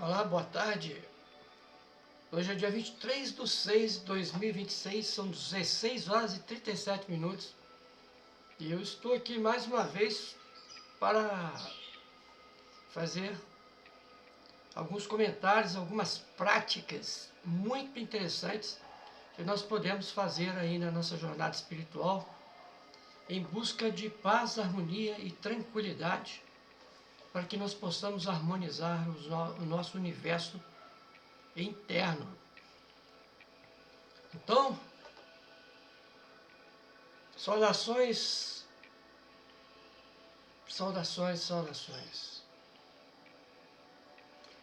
Olá, boa tarde. Hoje é dia 23/6/2026, são 16 horas e 37 minutos. E eu estou aqui mais uma vez para fazer alguns comentários, algumas práticas muito interessantes que nós podemos fazer aí na nossa jornada espiritual em busca de paz, harmonia e tranquilidade, para que nós possamos harmonizar o nosso universo interno. Então, saudações, saudações, saudações.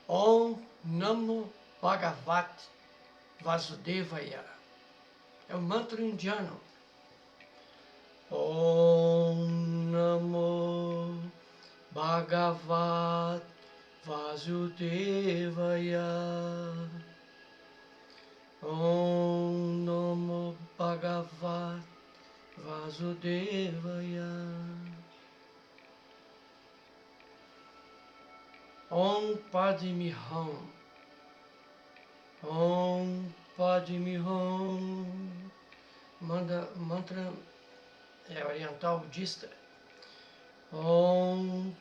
Om Namo Bhagavate Vasudevaya. É o mantra indiano. Om Namo Bhagavate Vasudevaya. Om Namo Bhagavate Vasudevaya. Om Padme Hum. Om Padme Hum. Mantra oriental budista. Om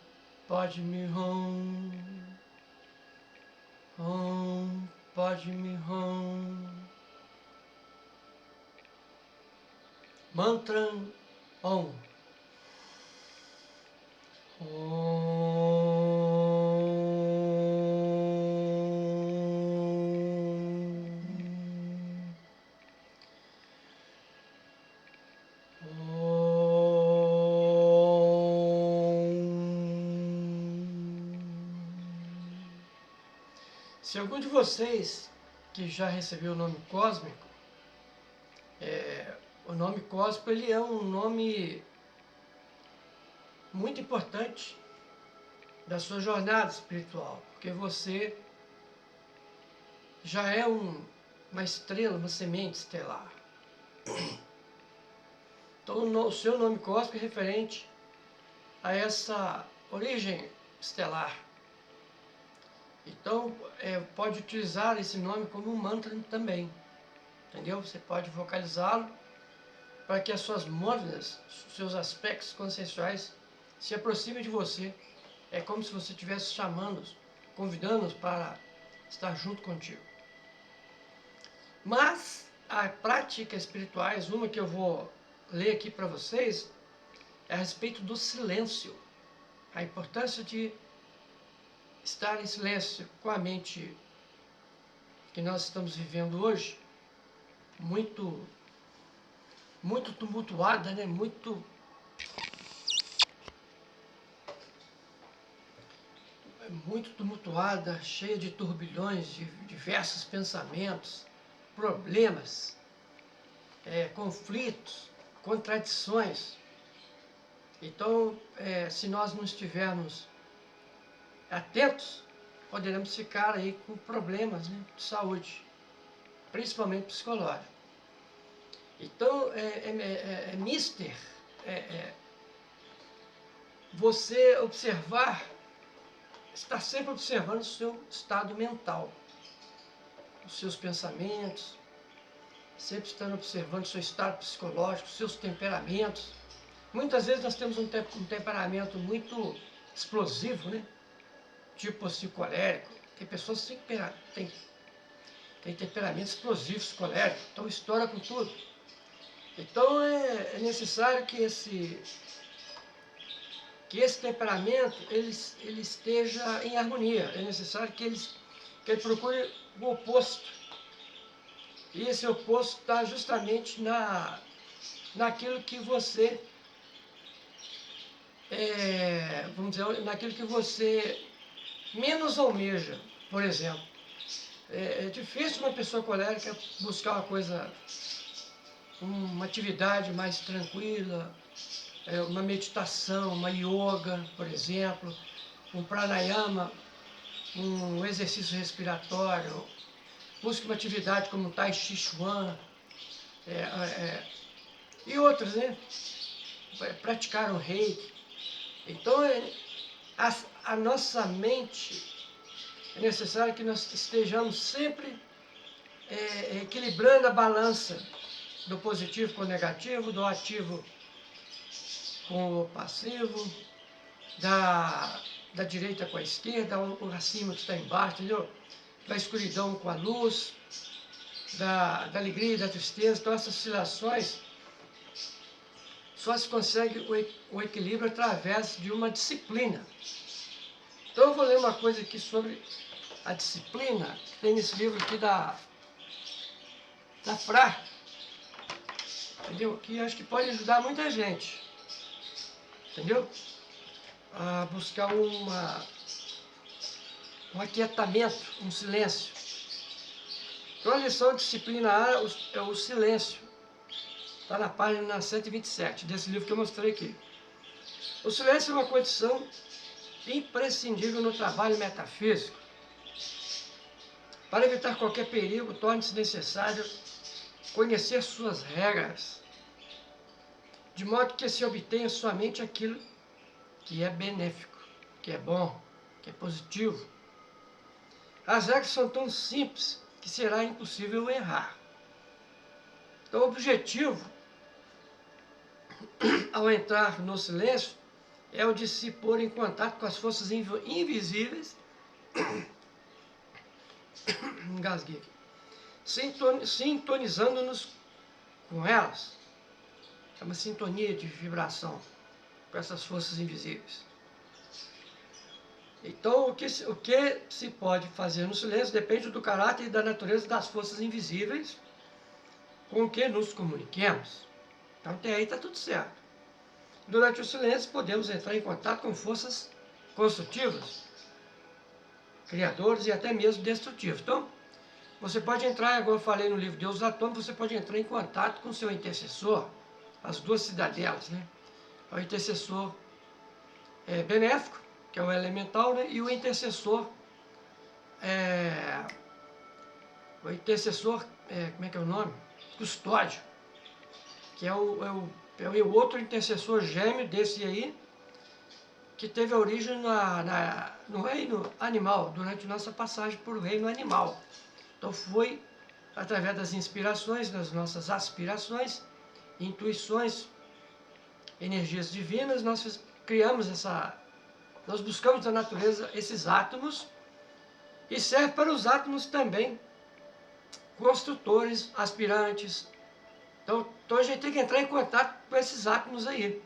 Padme Hum. Om Padme Hum. Mantra Om. Se algum de vocês que já recebeu o nome cósmico, o nome cósmico ele é um nome muito importante da sua jornada espiritual, porque você já é uma estrela, uma semente estelar. Então o seu nome cósmico é referente a essa origem estelar. Então pode utilizar esse nome como um mantra também, entendeu? Você pode vocalizá-lo para que as suas mônadas, seus aspectos conscienciais se aproximem de você. É como se você estivesse chamando-os, convidando-os para estar junto contigo. Mas as práticas espirituais, uma que eu vou ler aqui para vocês, é a respeito do silêncio. A importância de estar em silêncio com a mente que nós estamos vivendo hoje, muito tumultuada, né? Muito tumultuada, cheia de turbilhões, de diversos pensamentos, problemas, conflitos, contradições. Então, se nós não estivermos atentos, poderemos ficar aí com problemas, né, de saúde, principalmente psicológico. Então, mister, você observar, estar sempre observando o seu estado mental, os seus pensamentos, sempre estando observando o seu estado psicológico, os seus temperamentos. Muitas vezes nós temos um temperamento muito explosivo, né? Tipo assim, colérico. Tem pessoas que têm temperamentos explosivos, coléricos, então estoura com tudo. Então é necessário que esse temperamento ele esteja em harmonia. É necessário que ele procure o oposto. E esse oposto está justamente naquilo que você, vamos dizer, naquilo que você menos almeja. Por exemplo, é difícil uma pessoa colérica buscar uma atividade mais tranquila, uma meditação, uma yoga, por exemplo, um pranayama, um exercício respiratório. Busque uma atividade como o Tai Chi Chuan e outras, né? Praticar o reiki. Então, a nossa mente, é necessário que nós estejamos sempre equilibrando a balança do positivo com o negativo, do ativo com o passivo, da direita com a esquerda, o acima que está embaixo, entendeu? Da escuridão com a luz, da alegria e da tristeza. Então essas oscilações só se consegue o equilíbrio através de uma disciplina. Então eu vou ler uma coisa aqui sobre a disciplina, que tem nesse livro aqui da Frá, entendeu? Que acho que pode ajudar muita gente, entendeu? A buscar um aquietamento, um silêncio. Então a lição de disciplina A é o silêncio. Está na página 127 desse livro que eu mostrei aqui. O silêncio é uma condição imprescindível no trabalho metafísico. Para evitar qualquer perigo, torna-se necessário conhecer suas regras, de modo que se obtenha somente aquilo que é benéfico, que é bom, que é positivo. As regras são tão simples que será impossível errar. Então, o objetivo, ao entrar no silêncio, é o de se pôr em contato com as forças invisíveis, engasguei aqui, sintonizando-nos com elas. É uma sintonia de vibração com essas forças invisíveis. Então, o que se pode fazer no silêncio depende do caráter e da natureza das forças invisíveis com que nos comuniquemos. Então, até aí está tudo certo. Durante o silêncio, podemos entrar em contato com forças construtivas, criadoras e até mesmo destrutivas. Então, você pode entrar, igual eu falei no livro Deus dos Atômicos, você pode entrar em contato com o seu intercessor, as duas cidadelas, né? O intercessor benéfico, que é o elemental, né? E o intercessor, como é que é o nome? Custódio, que é o outro intercessor gêmeo desse aí, que teve a origem no reino animal, durante nossa passagem por reino animal. Então foi através das inspirações, das nossas aspirações, intuições, energias divinas, nós buscamos na natureza esses átomos, e serve para os átomos também, construtores, aspirantes. Então a gente tem que entrar em contato com esses átomos aí.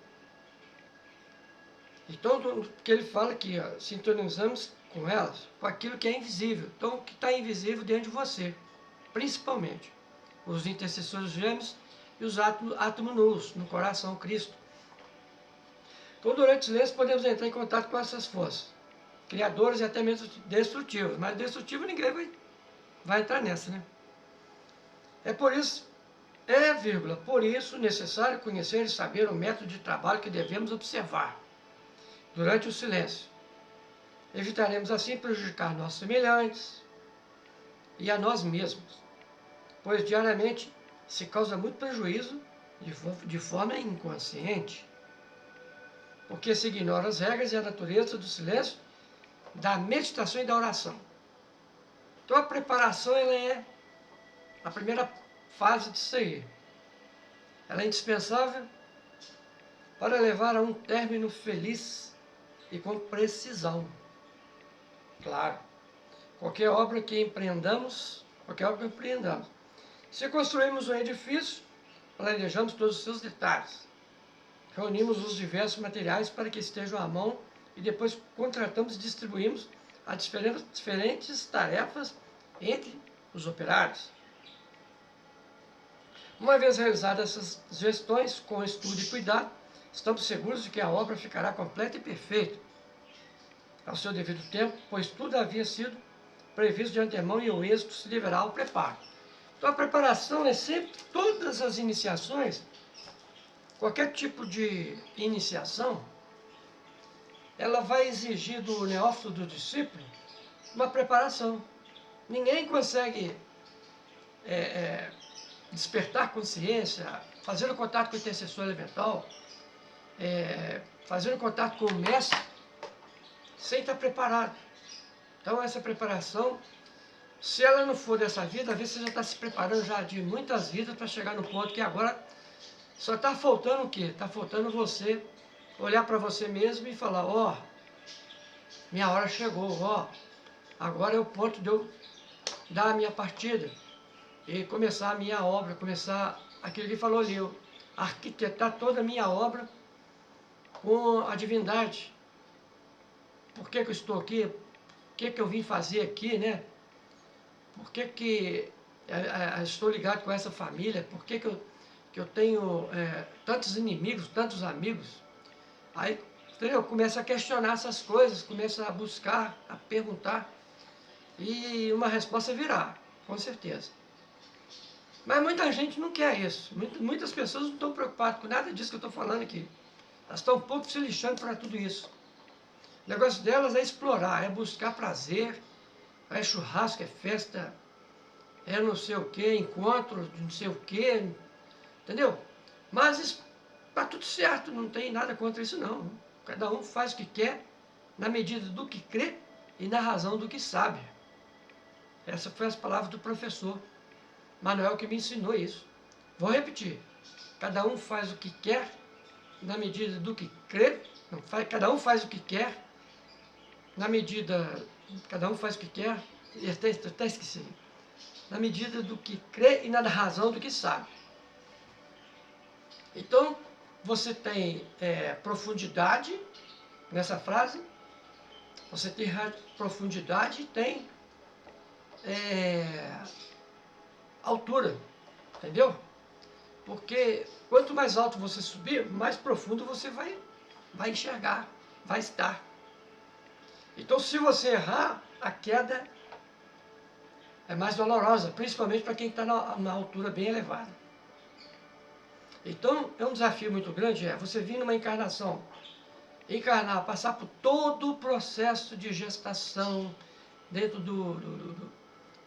Então, porque ele fala aqui, ó, sintonizamos com elas, com aquilo que é invisível. Então, o que está invisível dentro de você, principalmente os intercessores gêmeos e os átomos nus, no coração, Cristo. Então, durante o silêncio, podemos entrar em contato com essas forças, criadoras e até mesmo destrutivas. Mas destrutivo ninguém vai entrar nessa, né? Por isso necessário conhecer e saber o método de trabalho que devemos observar durante o silêncio. Evitaremos assim prejudicar nossos semelhantes e a nós mesmos, pois diariamente se causa muito prejuízo de forma inconsciente, porque se ignora as regras e a natureza do silêncio, da meditação e da oração. Então a preparação ela é a primeira fase disso aí. Ela é indispensável para levar a um término feliz e com precisão. Claro, qualquer obra que empreendamos, se construímos um edifício, planejamos todos os seus detalhes. Reunimos os diversos materiais para que estejam à mão e depois contratamos e distribuímos as diferentes tarefas entre os operários. Uma vez realizadas essas gestões com estudo e cuidado, estamos seguros de que a obra ficará completa e perfeita ao seu devido tempo, pois tudo havia sido previsto de antemão e o êxito se deverá ao preparo. Então a preparação é sempre, todas as iniciações, qualquer tipo de iniciação, ela vai exigir do neófito, do discípulo, uma preparação. Ninguém consegue despertar consciência, fazer o contato com o intercessor elemental, fazer o contato com o mestre, sem estar preparado. Então essa preparação, se ela não for dessa vida, às vezes você já está se preparando já de muitas vidas para chegar no ponto que agora só está faltando o quê? Está faltando você olhar para você mesmo e falar, ó, minha hora chegou, ó, agora é o ponto de eu dar a minha partida e começar a minha obra, começar aquilo que ele falou ali, eu arquitetar toda a minha obra com a divindade. Por que que eu estou aqui? O que que eu vim fazer aqui, né? Por que que estou ligado com essa família? Por que que eu tenho tantos inimigos, tantos amigos? Aí, entendeu? Começa a questionar essas coisas, começa a buscar, a perguntar, e uma resposta virá, com certeza. Mas muita gente não quer isso. Muitas pessoas não estão preocupadas com nada disso que eu estou falando aqui. Elas estão um pouco se lixando para tudo isso. O negócio delas é explorar, é buscar prazer, é churrasco, é festa, é não sei o que, encontro de não sei o que, entendeu? Mas está tudo certo, não tem nada contra isso não. Cada um faz o que quer, na medida do que crê e na razão do que sabe. Essa foi as palavras do professor Manuel que me ensinou isso. Vou repetir. Cada um faz o que quer, na medida do que crê. Não, cada um faz o que quer, na medida... Cada um faz o que quer, até esqueci. Na medida do que crê e na razão do que sabe. Então, você tem profundidade nessa frase, você tem profundidade e tem altura, entendeu? Porque quanto mais alto você subir, mais profundo você vai enxergar, vai estar. Então, se você errar, a queda é mais dolorosa, principalmente para quem está na altura bem elevada. Então, é um desafio muito grande, você vir numa encarnação, encarnar, passar por todo o processo de gestação dentro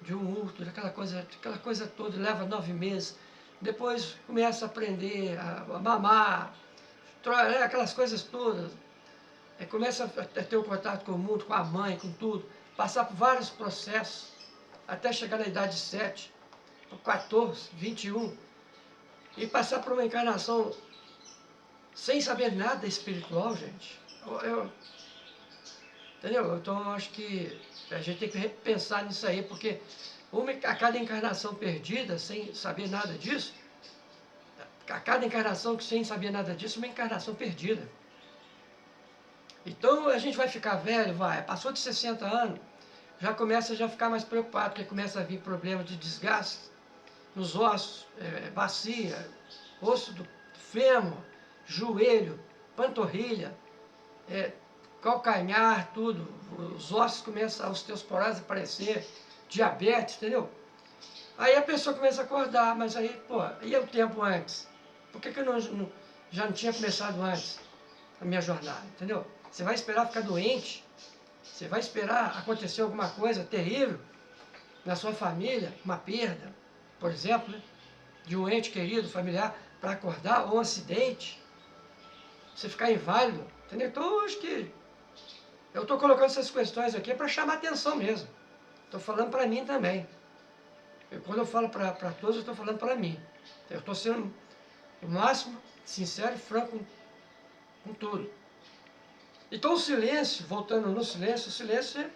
de um útero, aquela coisa toda, leva 9 meses, depois começa a aprender a mamar, aquelas coisas todas, começa a ter o contato com o mundo, com a mãe, com tudo, passar por vários processos, até chegar na idade de 7, 14, 21, e passar por uma encarnação sem saber nada espiritual, gente. Entendeu? Então eu acho que a gente tem que pensar nisso aí, porque a cada encarnação perdida, sem saber nada disso, a cada encarnação que sem saber nada disso, uma encarnação perdida. Então a gente vai ficar velho, passou de 60 anos, já começa a ficar mais preocupado, porque começa a vir problema de desgaste nos ossos, bacia, osso do fêmur, joelho, panturrilha, calcanhar, tudo, os ossos começam, a osteosporose a aparecer, diabetes, entendeu? Aí a pessoa começa a acordar, mas aí, pô, e o tempo antes? Por que eu já não tinha começado antes a minha jornada, entendeu? Você vai esperar ficar doente, você vai esperar acontecer alguma coisa terrível na sua família, uma perda, por exemplo, né, de um ente querido, familiar, para acordar, ou um acidente, você ficar inválido, entendeu? Então eu acho que eu estou colocando essas questões aqui para chamar atenção mesmo. Estou falando para mim também. Quando eu falo para todos, eu estou falando para mim. Eu estou sendo o máximo sincero e franco com tudo. Então o silêncio, voltando no silêncio, o silêncio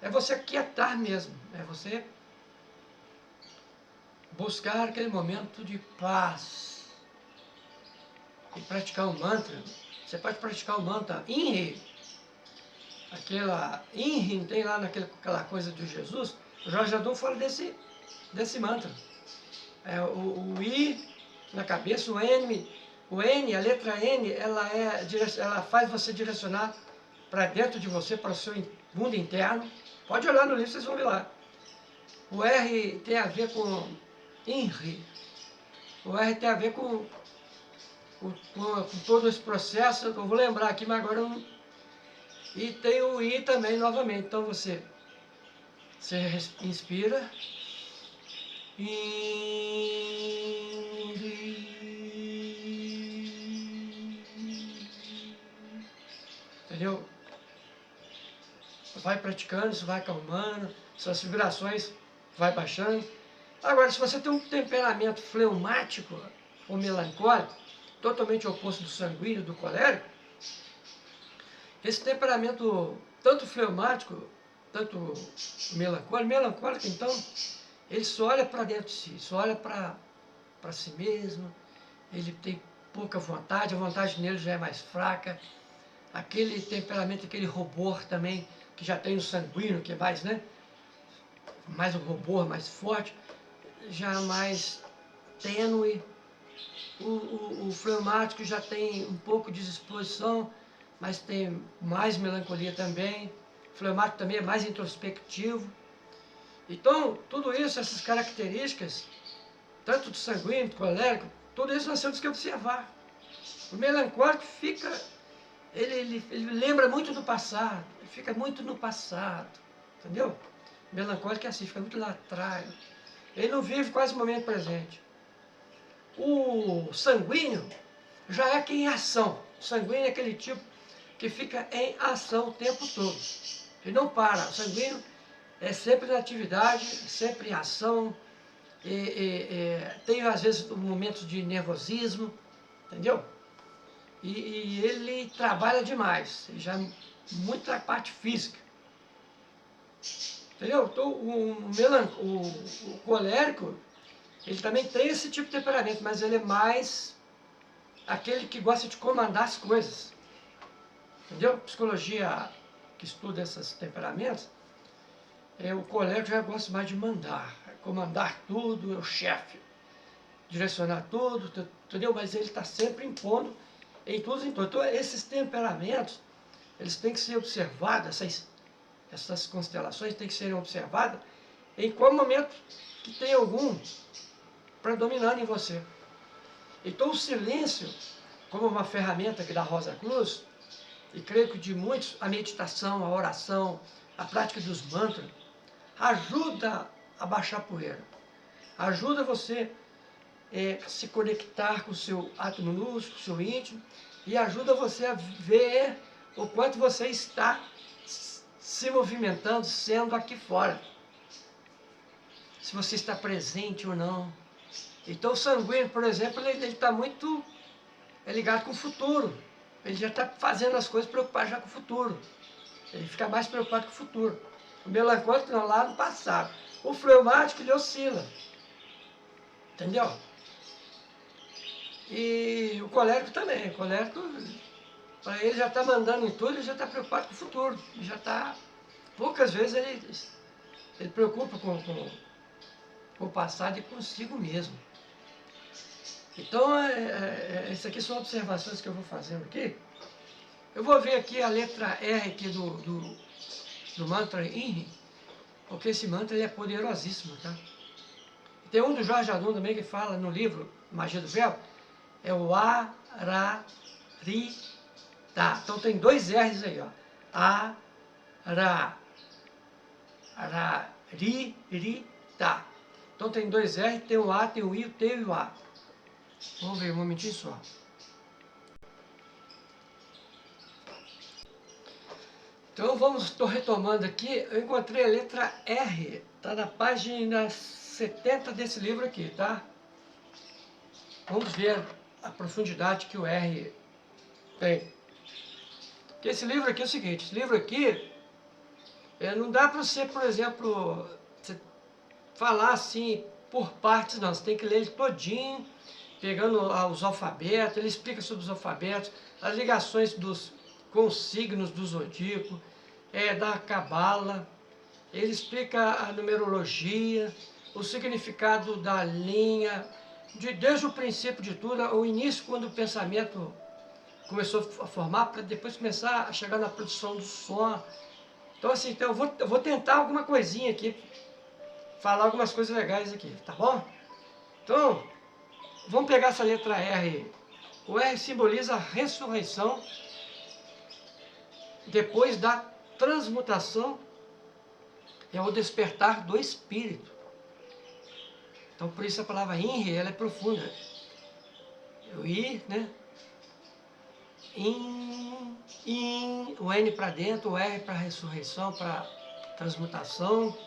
é você aquietar mesmo. É você buscar aquele momento de paz. E praticar o mantra. Você pode praticar o mantra Inri. Aquela Inri, tem lá naquela coisa de Jesus. O Jorge Adão fala desse mantra. O I na cabeça, o N, a letra N, ela faz você direcionar para dentro de você, para o seu mundo interno. Pode olhar no livro, vocês vão ver lá. O R tem a ver com INRI. O R tem a ver com todo esse processo. Eu vou lembrar aqui, mas agora eu não... E tem o I também, novamente. Então você inspira. Entendeu? vai praticando, isso vai acalmando, suas vibrações vai baixando. Agora, se você tem um temperamento fleumático ou melancólico, totalmente oposto do sanguíneo, do colérico, esse temperamento tanto fleumático, tanto melancólico, então, ele só olha para dentro de si, só olha para si mesmo, ele tem pouca vontade, a vontade nele já é mais fraca, aquele temperamento, aquele rubor também, que já tem o sanguíneo, que é mais, né, mais um rubor mais forte, já é mais tênue. O fleumático já tem um pouco de disposição, mas tem mais melancolia também. O fleumático também é mais introspectivo. Então, tudo isso, essas características, tanto do sanguíneo, do colérico, tudo isso nós temos que observar. O melancólico fica, ele lembra muito do passado, ele fica muito no passado, entendeu? O melancólico é assim, fica muito lá atrás. Ele não vive quase o momento presente. O sanguíneo já é quem em ação. O sanguíneo é aquele tipo que fica em ação o tempo todo. Ele não para. O sanguíneo é sempre na atividade, sempre em ação. Tem às vezes momentos de nervosismo, entendeu? E ele trabalha demais. Ele já é muito na parte física. Entendeu? Então, o colérico, ele também tem esse tipo de temperamento, mas ele é mais aquele que gosta de comandar as coisas. Entendeu? Psicologia que estuda esses temperamentos, o colérico já gosta mais de mandar, comandar tudo, é o chefe, direcionar tudo, entendeu? Mas ele está sempre impondo em tudo e em tudo. Então, esses temperamentos, eles têm que ser observados, essas constelações têm que ser observadas em qual momento que tem algum predominando em você. Então, o silêncio, como uma ferramenta que da Rosa Cruz, e creio que de muitos, a meditação, a oração, a prática dos mantras, ajuda a baixar a poeira. Ajuda você se conectar com o seu átomo luz, com o seu íntimo, e ajuda você a ver o quanto você está se movimentando, sendo aqui fora. Se você está presente ou não. Então o sanguíneo, por exemplo, ele está muito ligado com o futuro. Ele já está fazendo as coisas preocupado já com o futuro. Ele fica mais preocupado com o futuro. O melancólico não, lá no passado. O fleumático, ele oscila. Entendeu? E o colérico também. O colérico, para ele já está mandando em tudo, ele já está preocupado com o futuro. Ele já está... Poucas vezes ele preocupa com o passado e consigo mesmo. Então, isso aqui são observações que eu vou fazendo aqui. Eu vou ver aqui a letra R aqui do mantra INRI, porque esse mantra ele é poderosíssimo, tá? Tem um do Jorge Arnaldo também que fala no livro Magia do Véu, é o Ararita. Então tem dois R's aí, ó. Araririta. Então tem dois R, tem o A, tem o I, o T e o A. Vamos ver um momentinho só. Então estou retomando aqui, eu encontrei a letra R, está na página 70 desse livro aqui, tá? Vamos ver a profundidade que o R tem. Porque esse livro aqui é o seguinte, esse livro aqui, não dá para você, por exemplo, você falar assim por partes, não, você tem que ler ele todinho, pegando os alfabetos, ele explica sobre os alfabetos, as ligações com os signos do zodíaco, da cabala, ele explica a numerologia, o significado da linha, desde o princípio de tudo, o início quando o pensamento começou a formar, para depois começar a chegar na produção do som. Então assim, eu vou tentar alguma coisinha aqui, falar algumas coisas legais aqui, tá bom? Então, vamos pegar essa letra R. O R simboliza a ressurreição depois da transmutação, é o despertar do espírito. Então, por isso a palavra INRI, ela é profunda. O I, né? o N para dentro, o R para ressurreição, para transmutação,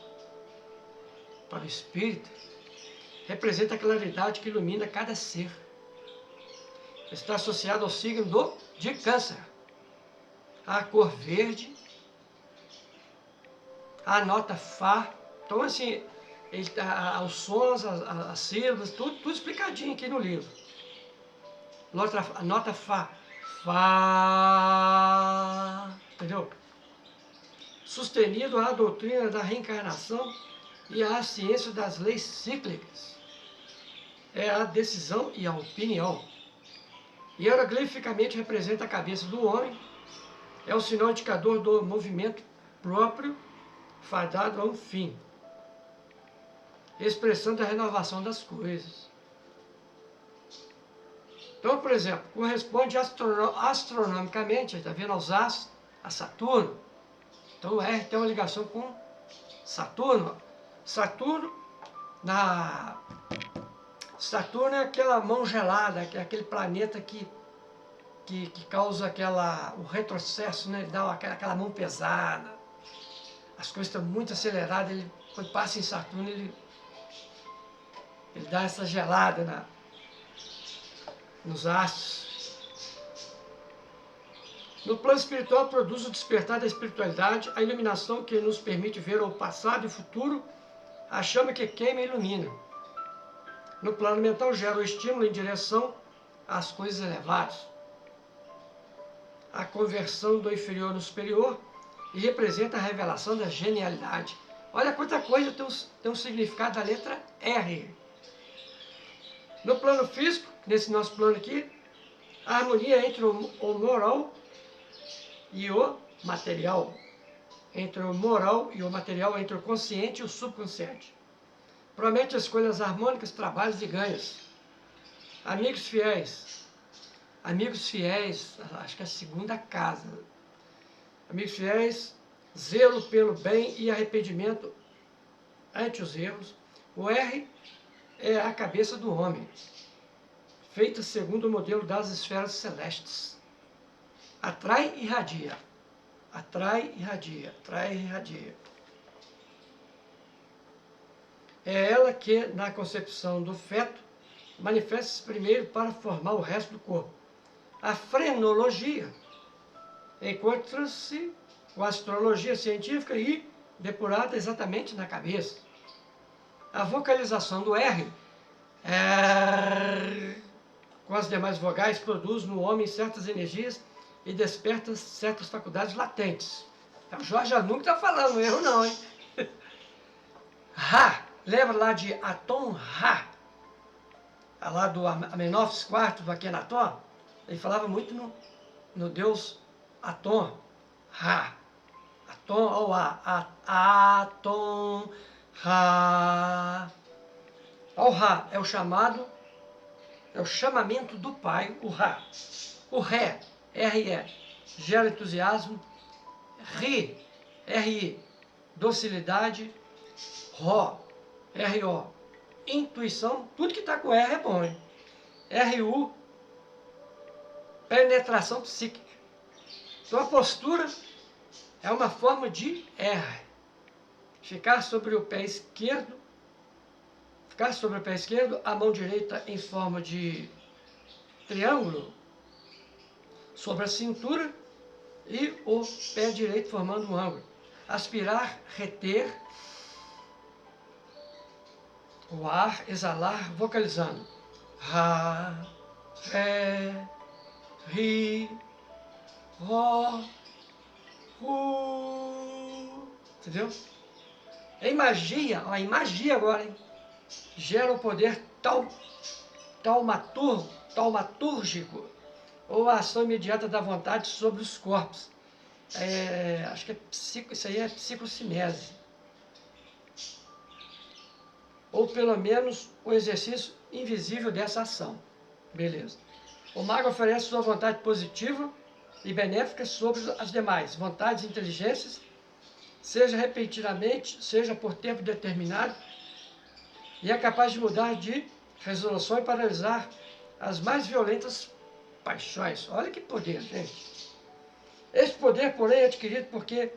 para o espírito. Representa a claridade que ilumina cada ser. Está associado ao signo de Câncer. A cor verde, a nota Fá. Então, assim, os sons, as sílabas, tudo explicadinho aqui no livro. A nota Fá. Fá. Entendeu? Sustenido à doutrina da reencarnação e à ciência das leis cíclicas. É a decisão e a opinião. Hieroglificamente representa a cabeça do homem. É o sinal indicador do movimento próprio, fadado a um fim. Expressando a renovação das coisas. Então, por exemplo, corresponde astronomicamente, está vendo, aos astros, a Saturno. Então, o R tem uma ligação com Saturno. Saturno é aquela mão gelada, que é aquele planeta que causa o retrocesso, né? Dá aquela mão pesada. As coisas estão muito aceleradas, quando passa em Saturno, ele dá essa gelada nos astros. No plano espiritual, produz o despertar da espiritualidade, a iluminação que nos permite ver o passado e o futuro, a chama que queima e ilumina. No plano mental, gera o estímulo em direção às coisas elevadas. A conversão do inferior no superior e representa a revelação da genialidade. Olha quanta coisa tem um significado da letra R. No plano físico, nesse nosso plano aqui, a harmonia entre o moral e o material. Entre o moral e o material, entre o consciente e o subconsciente. Promete escolhas harmônicas, trabalhos e ganhos. Amigos fiéis. Amigos fiéis, acho que é a segunda casa. Amigos fiéis, zelo pelo bem e arrependimento ante os erros. O R é a cabeça do homem, feita segundo o modelo das esferas celestes. Atrai e irradia. Atrai e irradia. Atrai e irradia. É ela que, na concepção do feto, manifesta-se primeiro para formar o resto do corpo. A frenologia encontra-se com a astrologia científica e depurada exatamente na cabeça. A vocalização do R, com as demais vogais, produz no homem certas energias e desperta certas faculdades latentes. Então, o Jorge nunca está falando erro não, hein? Ra, lembra lá de Atom Ra? Lá do Amenófis IV, do Akhenaton? Ele falava muito no deus Atom Ra. Atom, ou Atom Ra. O Ra é o chamamento do Pai, o Ra. O Ré, R-E, gera entusiasmo. Ri, R-I, docilidade. Ró, R-O, intuição. Tudo que está com R é bom, hein? R-U, penetração psíquica. Então a postura é uma forma de R. Ficar sobre o pé esquerdo, a mão direita em forma de triângulo sobre a cintura e o pé direito formando um ângulo. Aspirar, reter o ar, exalar, vocalizando. Ra, Ré, Ri, Ró, Ru. Entendeu? Em magia, ó, em magia agora, hein? Gera o poder taumatúrgico ou a ação imediata da vontade sobre os corpos. Acho que isso aí é psicocinese. Ou pelo menos o exercício invisível dessa ação. Beleza. O mago oferece sua vontade positiva e benéfica sobre as demais vontades e inteligências, seja repentinamente, seja por tempo determinado, e é capaz de mudar de resolução e paralisar as mais violentas paixões. Olha que poder, gente. Esse poder, porém, é adquirido porque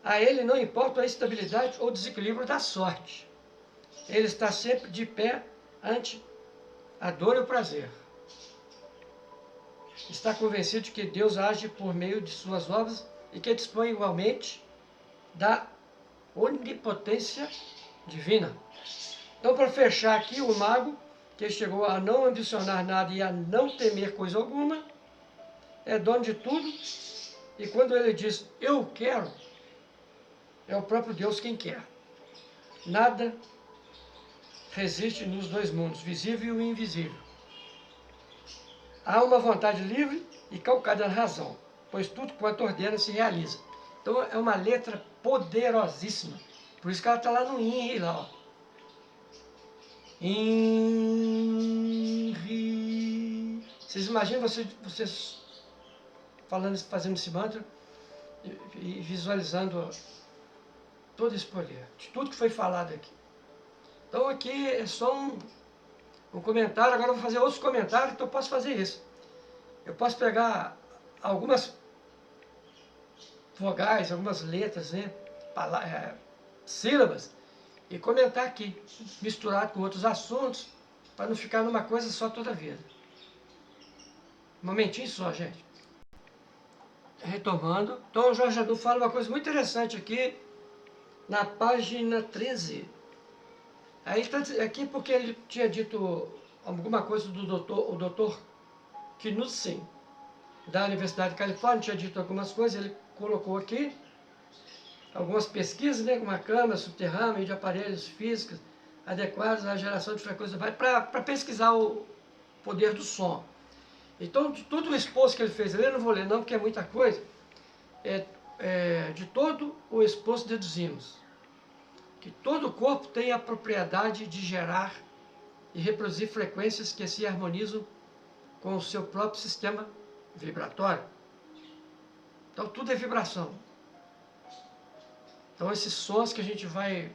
a ele não importa a estabilidade ou desequilíbrio da sorte. Ele está sempre de pé ante a dor e o prazer. Está convencido de que Deus age por meio de suas obras e que dispõe igualmente da onipotência divina. Então, para fechar aqui, o mago, que chegou a não ambicionar nada e a não temer coisa alguma, é dono de tudo, e quando ele diz, eu quero, é o próprio Deus quem quer. Nada resiste nos dois mundos, visível e invisível. Há uma vontade livre e calcada na razão, pois tudo quanto ordena se realiza. Então é uma letra poderosíssima. Por isso que ela está lá no INRI, lá, ó. INRI. Vocês imaginam vocês falando, fazendo esse mantra e visualizando todo esse poder, de tudo que foi falado aqui. Então aqui é só um comentário, agora eu vou fazer outros comentários, então eu posso fazer isso. Eu posso pegar algumas vogais, algumas letras, né, sílabas, e comentar aqui, misturado com outros assuntos, para não ficar numa coisa só toda a vida. Um momentinho só, gente. Retomando, então o Jorge Adu fala uma coisa muito interessante aqui, na página 13. Aí está aqui porque ele tinha dito alguma coisa do doutor Knudsen, da Universidade de Califórnia, tinha dito algumas coisas, ele colocou aqui algumas pesquisas, né, com uma câmara subterrânea de aparelhos físicos adequados à geração de frequência para pesquisar o poder do som. Então, de tudo o esboço que ele fez ali, eu não vou ler não, porque é muita coisa, de todo o esboço deduzimos que todo o corpo tem a propriedade de gerar e reproduzir frequências que se harmonizam com o seu próprio sistema vibratório. Então, tudo é vibração. Então, esses sons que a gente vai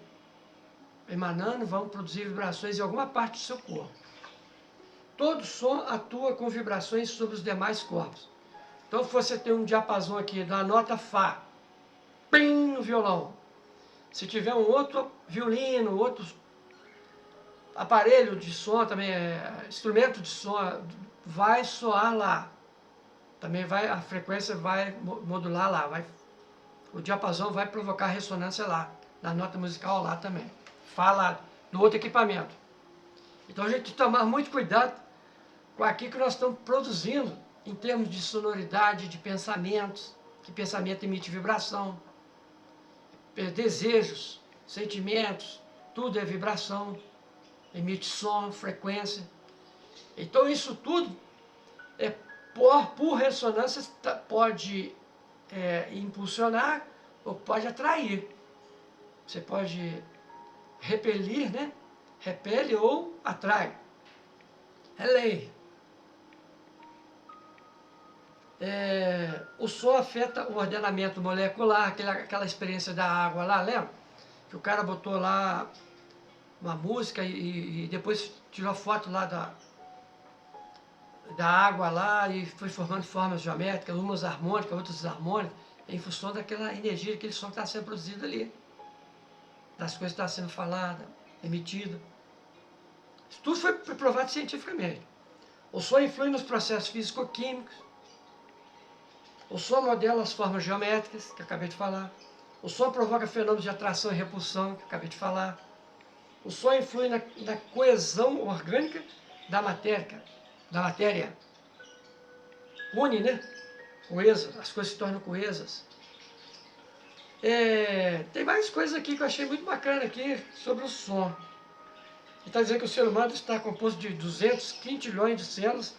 emanando vão produzir vibrações em alguma parte do seu corpo. Todo som atua com vibrações sobre os demais corpos. Então, se você tem um diapasão aqui da nota Fá, pim, no violão. Se tiver um outro violino, outro aparelho de som, também instrumento de som, vai soar lá. Também vai, a frequência vai modular lá, o diapasão vai provocar ressonância lá, na nota musical lá também. Fala no outro equipamento. Então a gente tem que tomar muito cuidado com aquilo que nós estamos produzindo em termos de sonoridade, de pensamentos, que pensamento emite vibração, desejos, sentimentos, tudo é vibração, emite som, frequência. Então isso tudo por ressonância pode impulsionar ou pode atrair. Você pode repelir, né? Repele ou atrai. É lei. O som afeta o ordenamento molecular, aquela experiência da água lá, lembra? Que o cara botou lá uma música e depois tirou foto lá da água lá e foi formando formas geométricas, umas harmônicas, outras desarmônicas, em função daquela energia, aquele som que está sendo produzido ali, das coisas que estão sendo faladas, emitidas. Isso tudo foi provado cientificamente. O som influi nos processos físico-químicos, o som modela as formas geométricas, que eu acabei de falar, o som provoca fenômenos de atração e repulsão, que eu acabei de falar, o som influi na coesão orgânica da matéria, une, né? Coesa, as coisas se tornam coesas. Tem mais coisas aqui que eu achei muito bacana aqui sobre o som. Ele está dizendo que o ser humano está composto de 200 quintilhões de células,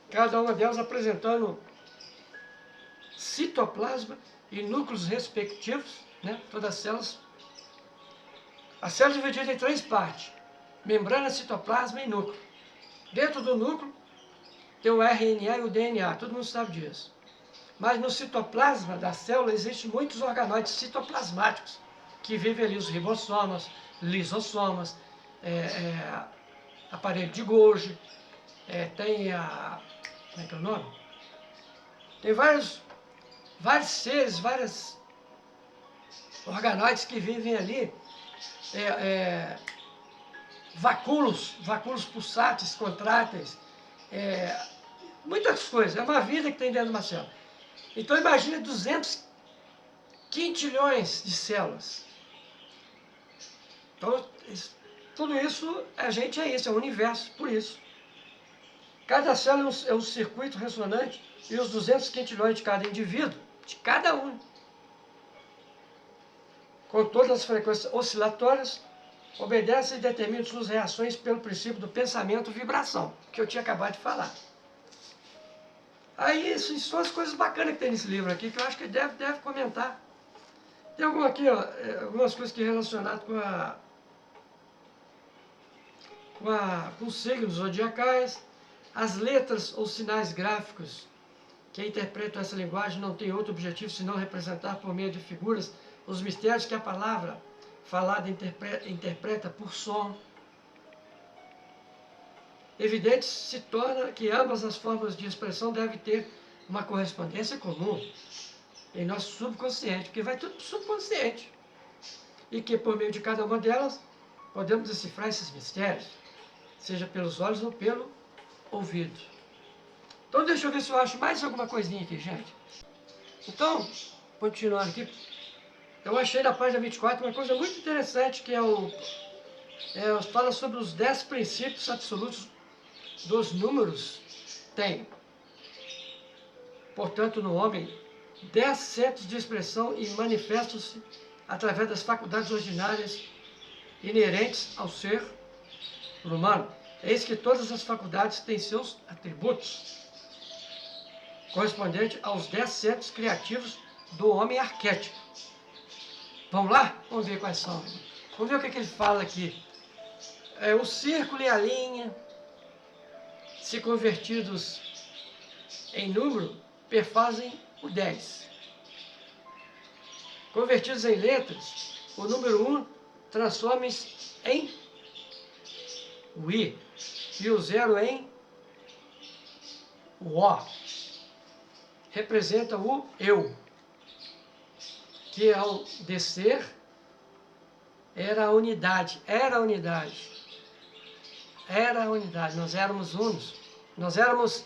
cada uma delas apresentando citoplasma e núcleos respectivos, né? Todas as células. A célula é dividida em 3 partes: membrana, citoplasma e núcleo. Dentro do núcleo tem o RNA e o DNA, todo mundo sabe disso. Mas no citoplasma da célula existem muitos organoides citoplasmáticos, que vivem ali, os ribossomas, lisossomas, aparelho de Golgi, tem como é que é o nome? Tem vários seres, vários organoides que vivem ali, vacúolos pulsáteis, contráteis, muitas coisas. É uma vida que tem dentro de uma célula. Então imagine 200 quintilhões de células. Então, tudo isso, a gente é isso, é o universo, por isso. Cada célula é um circuito ressonante e os 200 quintilhões de cada indivíduo, de cada um, com todas as frequências oscilatórias, obedecem e determinam suas reações pelo princípio do pensamento vibração, que eu tinha acabado de falar. Aí, isso são as coisas bacanas que tem nesse livro aqui, que eu acho que deve comentar. Tem algumas coisas que relacionadas com os signos zodiacais. As letras ou sinais gráficos que interpretam essa linguagem não têm outro objetivo senão representar por meio de figuras os mistérios que a palavra falada interpreta por som. Evidente se torna que ambas as formas de expressão devem ter uma correspondência comum em nosso subconsciente, porque vai tudo para o subconsciente. E que por meio de cada uma delas podemos decifrar esses mistérios, seja pelos olhos ou pelo ouvido. Então deixa eu ver se eu acho mais alguma coisinha aqui, gente. Então, continuando aqui, eu achei na página 24 uma coisa muito interessante, que fala sobre os 10 princípios absolutos dos números. Tem, portanto, no homem, 10 centros de expressão e manifestam-se através das faculdades ordinárias inerentes ao ser humano. Eis que todas as faculdades têm seus atributos, correspondentes aos 10 centros criativos do homem arquétipo. Vamos lá? Vamos ver quais são. Vamos ver o que ele fala aqui. O círculo e a linha, se convertidos em número, perfazem o 10. Convertidos em letras, o número 1 transforma-se em o I e o 0 em o O. Representa o eu, que ao descer era a unidade. Nós éramos unos. Nós éramos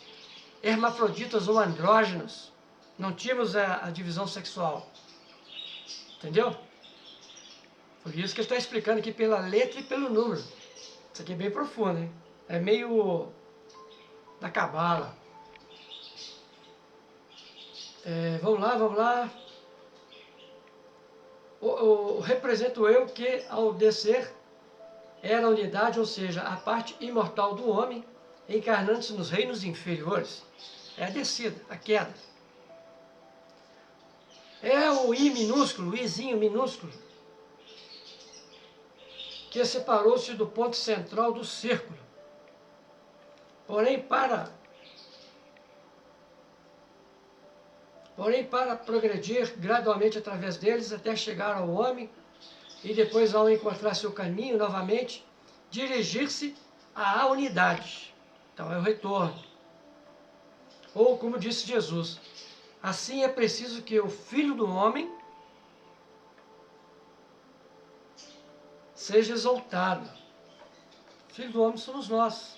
hermafroditas ou andrógenos. Não tínhamos a divisão sexual. Entendeu? Por isso que ele está explicando aqui pela letra e pelo número. Isso aqui é bem profundo, hein? É meio da cabala. Vamos lá. Representa o eu que, ao descer, era a unidade, ou seja, a parte imortal do homem, encarnando-se nos reinos inferiores. É a descida, a queda. É o I minúsculo, o Izinho minúsculo, que separou-se do ponto central do círculo. Porém, para progredir gradualmente através deles até chegar ao homem e depois, ao encontrar seu caminho novamente, dirigir-se à unidade. Então é o retorno. Ou como disse Jesus, assim é preciso que o Filho do Homem seja exaltado. O Filho do Homem somos nós.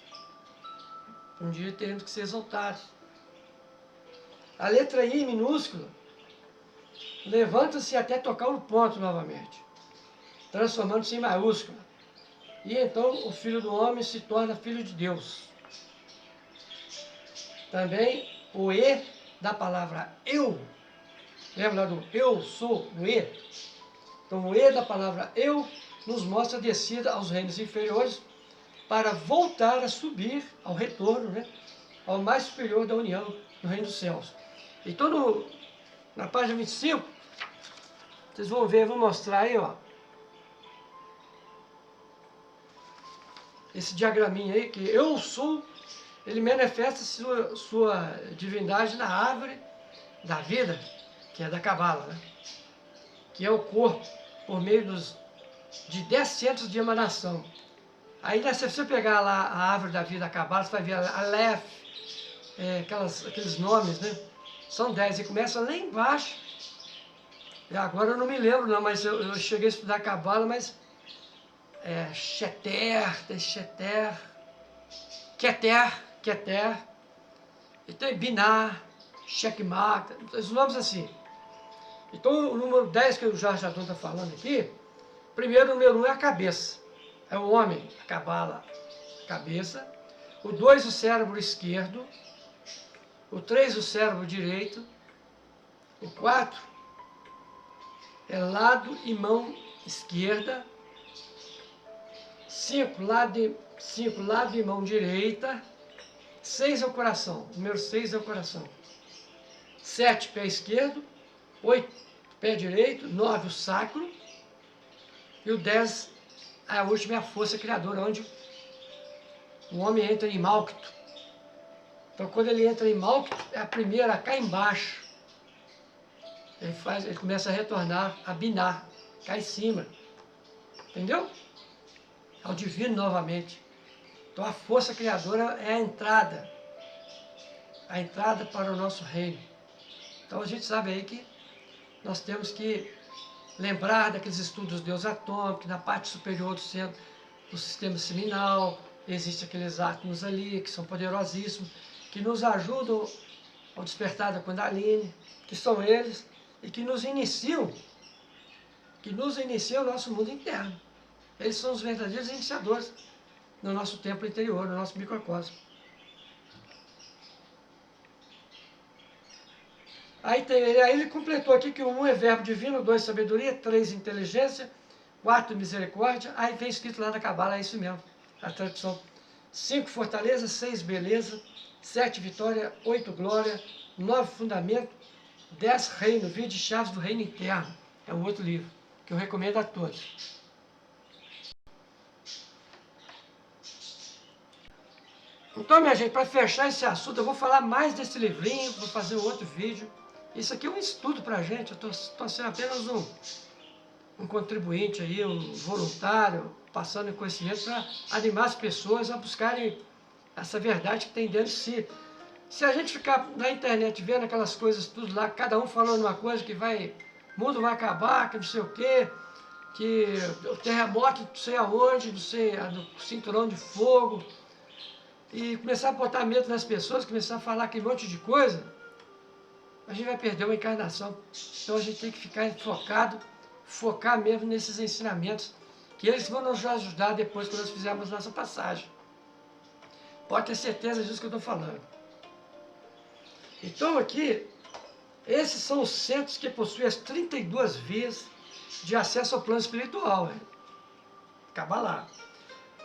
Um dia teremos que ser exaltados. A letra I minúscula levanta-se até tocar o ponto novamente, transformando-se em maiúscula. E então o Filho do Homem se torna Filho de Deus. Também o E da palavra eu. Lembra do eu sou, o E? Então o E da palavra eu nos mostra a descida aos reinos inferiores para voltar a subir ao retorno, né, ao mais superior da união, no reino dos céus. Então, na página 25, vocês vão ver, eu vou mostrar aí, ó, esse diagraminha aí, que eu sou, ele manifesta sua divindade na árvore da vida, que é da Cabala, né? Que é o corpo, por meio de 10 centros de emanação. Aí, se você pegar lá a árvore da vida da Cabala, você vai ver a Aleph, aqueles nomes, né? São 10, e começa lá embaixo. E agora eu não me lembro não, mas eu cheguei a estudar Cabala, mas Keter, e tem Binar, Checkmate, os nomes assim. Então o número 10 que o Jorge Adão está falando aqui, primeiro o número 1 é a cabeça, é o homem, a Cabala, a cabeça. O 2 o cérebro esquerdo, o 3 o cérebro direito, o 4 é lado e mão esquerda, 5 lado e mão direita, 6 é o coração, o número 6 é o coração, 7 pé esquerdo, 8 pé direito, 9 o sacro, e o 10, a última é a força criadora, onde o homem entra em Malkto. Então quando ele entra em Malkto, é a primeira, cá embaixo. Ele começa a retornar a Binar, cá em cima. Entendeu? Ao divino novamente. Então a força criadora é a entrada para o nosso reino. Então a gente sabe aí que nós temos que lembrar daqueles estudos do Deus atômico, na parte superior do sistema seminal, existem aqueles átomos ali que são poderosíssimos, que nos ajudam ao despertar da Kundalini, que são eles, e que nos iniciam o nosso mundo interno. Eles são os verdadeiros iniciadores no nosso templo interior, no nosso microcosmo. Aí ele completou aqui que o 1 é verbo divino, 2 sabedoria, 3 inteligência, 4 misericórdia. Aí vem escrito lá na Cabala, é isso mesmo, a tradução. 5 fortaleza, 6 beleza, 7 vitória, 8 glória, 9 fundamento, 10 reino, 20 chaves do reino interno. É um outro livro que eu recomendo a todos. Então, minha gente, para fechar esse assunto, eu vou falar mais desse livrinho, vou fazer outro vídeo. Isso aqui é um estudo para a gente, eu estou sendo apenas um contribuinte aí, um voluntário, passando conhecimento para animar as pessoas a buscarem essa verdade que tem dentro de si. Se a gente ficar na internet vendo aquelas coisas tudo lá, cada um falando uma coisa que o mundo vai acabar, que não sei o quê, que o terremoto não sei aonde, não sei, do cinturão de fogo, e começar a botar medo nas pessoas, começar a falar aquele monte de coisa, a gente vai perder uma encarnação. Então a gente tem que ficar focar mesmo nesses ensinamentos, que eles vão nos ajudar depois quando nós fizermos nossa passagem. Pode ter certeza disso que eu estou falando. Então aqui, esses são os centros que possuem as 32 vias de acesso ao plano espiritual. Cabala.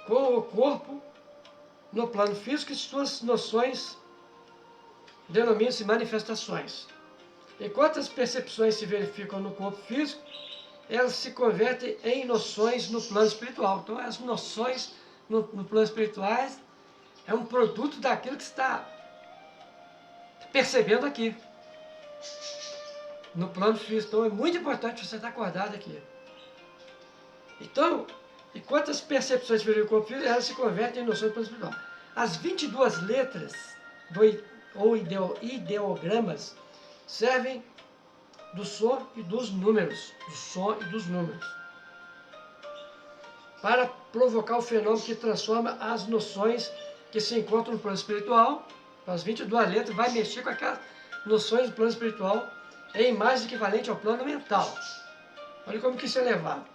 Com o corpo no plano físico e suas noções denominam-se manifestações. Enquanto as percepções se verificam no corpo físico, elas se convertem em noções no plano espiritual. Então as noções no plano espiritual é um produto daquilo que você está percebendo aqui, no plano físico. Então é muito importante você estar acordado aqui. Então, enquanto as percepções se verificam no corpo físico, elas se convertem em noções do plano espiritual. As 22 letras ou ideogramas servem do som e dos números, para provocar o fenômeno que transforma as noções que se encontram no plano espiritual. As 22 letras vai mexer com aquelas noções do plano espiritual em imagem equivalente ao plano mental. Olha como que isso é levado.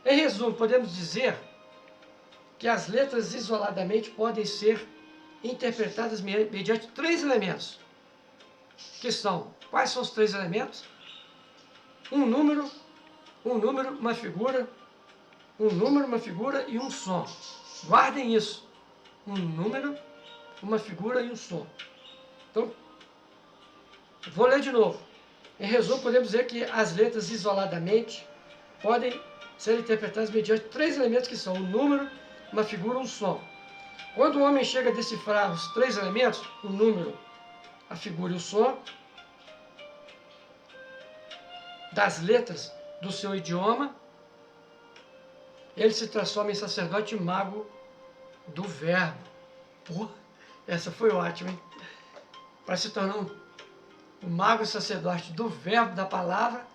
Em resumo, podemos dizer que as letras isoladamente podem ser interpretadas mediante 3 elementos, que são, quais são os 3 elementos? Um número, uma figura, e um som. Guardem isso. Um número, uma figura e um som. Então, vou ler de novo. Em resumo, podemos dizer que as letras isoladamente podem ser interpretadas mediante 3 elementos, que são um número, uma figura e um som. Quando o homem chega a decifrar os 3 elementos, o número, a figura e o som, das letras do seu idioma, ele se transforma em sacerdote mago do verbo. Pô, essa foi ótima, hein? para se tornar um mago sacerdote do verbo, da palavra,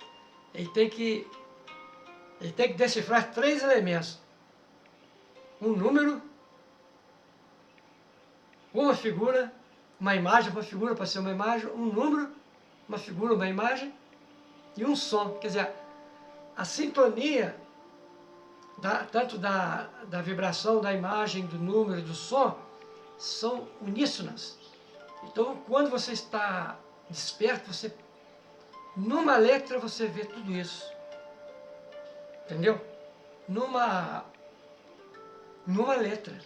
ele tem que decifrar 3 elementos. Um número, uma figura, uma imagem, uma figura para ser uma imagem, um número, uma figura, uma imagem e um som. Quer dizer, a sintonia tanto da vibração, da imagem, do número e do som são uníssonas. Então, quando você está desperto, numa letra você vê tudo isso. Entendeu? Numa letra.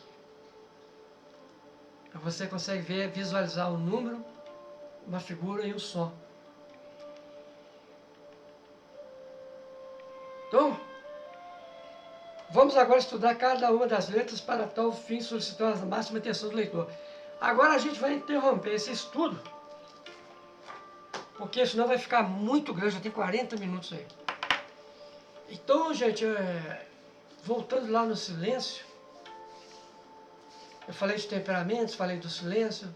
Você consegue visualizar um número, uma figura e um som. Então, vamos agora estudar cada uma das letras para tal fim solicitar a máxima atenção do leitor. Agora a gente vai interromper esse estudo, porque senão vai ficar muito grande, já tem 40 minutos aí. Então, gente, voltando lá no silêncio, eu falei de temperamentos, falei do silêncio,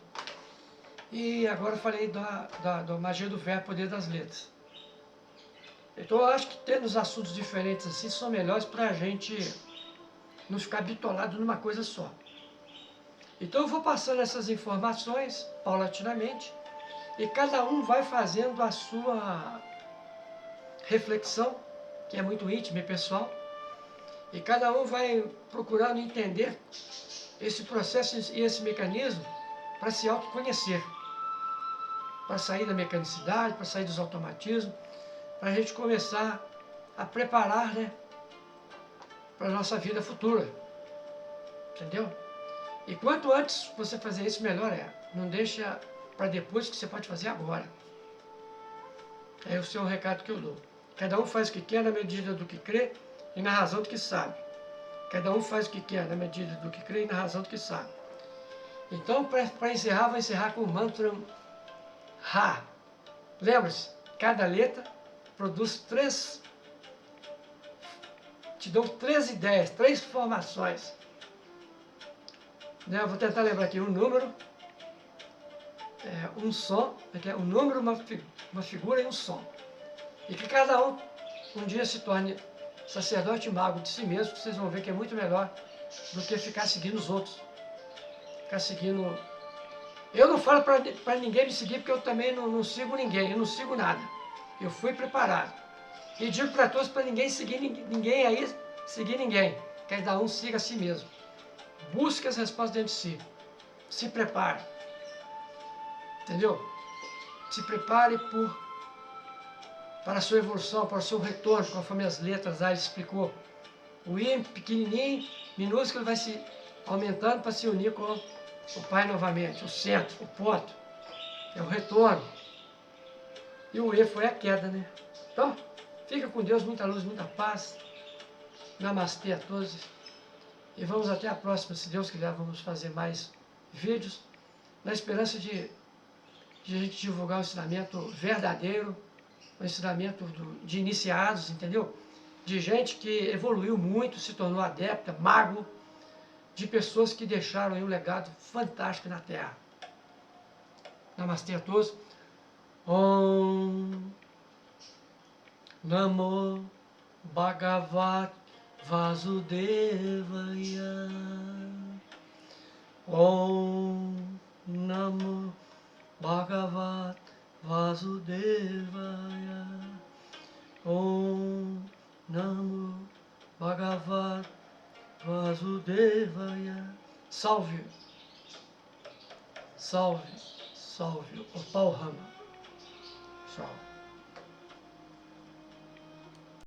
e agora eu falei da magia do verbo, poder das letras. Então eu acho que tendo os assuntos diferentes assim são melhores para a gente não ficar bitolado numa coisa só. Então eu vou passando essas informações paulatinamente e cada um vai fazendo a sua reflexão, que é muito íntima e pessoal, e cada um vai procurando entender esse processo e esse mecanismo para se autoconhecer, para sair da mecanicidade, para sair dos automatismos, para a gente começar a preparar, né, para a nossa vida futura. Entendeu? E quanto antes você fazer isso, melhor é. Não deixa para depois, que você pode fazer agora. É o seu recado que eu dou. Cada um faz o que quer na medida do que crê e na razão do que sabe. Cada um faz o que quer na medida do que crê e na razão do que sabe. Então, para encerrar, vou encerrar com o mantra Ra. Lembra-se, cada letra produz 3, te dão 3 ideias, 3 formações. Eu vou tentar lembrar aqui um número, um som, um número, uma figura e um som. E que cada um dia se torne sacerdote e mago de si mesmo, que vocês vão ver que é muito melhor do que ficar seguindo os outros. Ficar seguindo... Eu não falo para ninguém me seguir, porque eu também não sigo ninguém, eu não sigo nada. Eu fui preparado. E digo para todos para ninguém seguir ninguém aí, seguir ninguém. Cada um siga a si mesmo. Busque as respostas dentro de si. Se prepare. Entendeu? Se prepare para a sua evolução, para o seu retorno, conforme as letras lá ele explicou. O I pequenininho, minúsculo, vai se aumentando para se unir com o Pai novamente. O centro, o ponto. É o retorno. E o E foi a queda, né? Então, fica com Deus, muita luz, muita paz. Namastê a todos. E vamos até a próxima, se Deus quiser, vamos fazer mais vídeos, na esperança de a gente divulgar o ensinamento verdadeiro, o ensinamento de iniciados, entendeu? De gente que evoluiu muito, se tornou adepta, mago, de pessoas que deixaram aí um legado fantástico na Terra. Namastê a todos. Om Namo Bhagavate Vasudevaya. Om Namo Bhagavate Vasudevaya. Om Namo Bhagavate Vasudevaya. Salve, salve, salve o Pau Rama. Tchau.